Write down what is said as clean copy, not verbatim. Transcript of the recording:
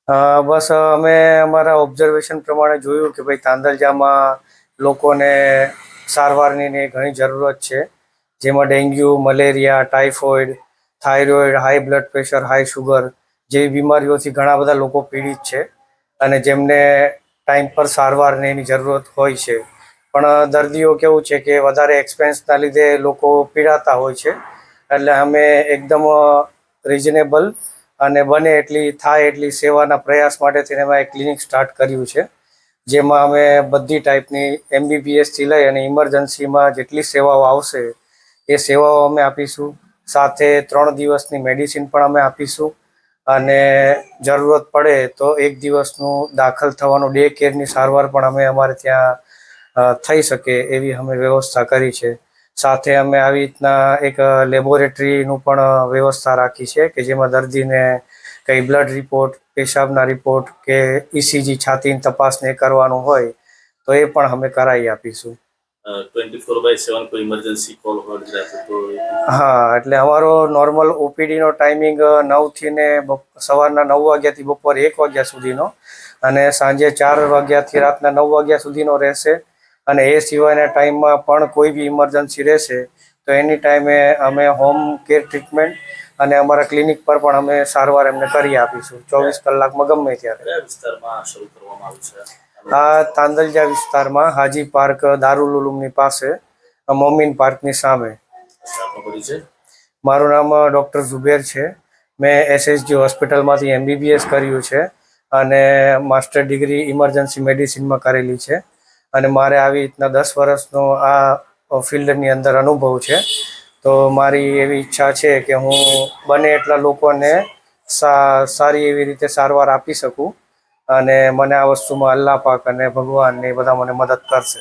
બસ અમે અમારા ઓબ્ઝર્વેશન પ્રમાણે જોયું કે ભાઈ તાંદલજામાં લોકોને સારવારની ને ઘણી જરૂરત છે, જેમાં dengue, malaria, typhoid, thyroid, high blood pressure, high sugar જેવી બીમારીઓથી ઘણા બધા લોકો પીડિત છે અને જેમને ટાઈમ પર સારવારને એની જરૂરત હોય છે. પણ દર્દીઓ કેવું છે કે વધારે એક્સપેન્સના લીધે લોકો પીડાતા હોય છે, એટલે અમે એકદમ રિઝનેબલ અને બને એટલી થાય એટલી સેવાના પ્રયાસ માટે થઈને અમે ક્લિનિક સ્ટાર્ટ કર્યું છે, જેમાં અમે બધી ટાઈપની MBBSથી લઈ અને ઇમરજન્સીમાં જેટલી સેવાઓ આવશે એ સેવાઓ અમે આપીશું. સાથે 3 દિવસની મેડિસિન પણ અમે આપીશું અને જરૂરત પડે તો 1 દિવસનું દાખલ થવાનું ડે કેરની સારવાર પણ અમે અમારે ત્યાં થઈ શકે એવી અમે વ્યવસ્થા કરી છે. સાથે અમે આવી રીતના એક લેબોરેટરીનું પણ વ્યવસ્થા રાખી છે કે જેમાં દર્દીને કંઈ બ્લડ રિપોર્ટ, પેશાબના રિપોર્ટ કે ECG છાતીની તપાસને કરવાનું હોય તો એ પણ અમે કરાવી આપીશું. 24/7 કોઈ ઇમરજન્સી કોલ હોય તો? હા, એટલે અમારો નોર્મલ OPDનો ટાઈમિંગ 9 થી સવારના 9 વાગ્યાથી બપોરે 1 વાગ્યા સુધીનો અને સાંજે 4 વાગ્યાથી રાતના 9 વાગ્યા સુધીનો રહેશે. અને એ સિવાયના ટાઈમમાં પણ કોઈ બી ઇમરજન્સી રહેશે તો એની ટાઈમે અમે હોમ કેર ટ્રીટમેન્ટ અને અમારા ક્લિનિક પર પણ અમે સારવાર એમને કરી આપીશું 24 કલાકમાં ગમે ત્યારે. કયા વિસ્તારમાં શરૂ કરવામાં આવ્યું છે? આ તાંદલજા વિસ્તારમાં હાજી પાર્ક દારૂલ ઉલૂમની પાસે, મોમીન પાર્કની સામે. મારું નામ ડૉક્ટર ઝુબેર છે. મેં SSG હોસ્પિટલમાંથી MBBS કર્યું છે અને માસ્ટર ડિગ્રી ઇમરજન્સી મેડિસિનમાં કરેલી છે અને મારે આવી રીતના 10 વર્ષનો આ ફિલ્ડની અંદર અનુભવ છે. તો મારી એવી ઈચ્છા છે કે હું બને એટલા લોકોને સારી એવી રીતે સારવાર આપી શકું અને મને આ વસ્તુમાં અલ્લાહ પાક અને ભગવાન એ બધા મને મદદ કરશે.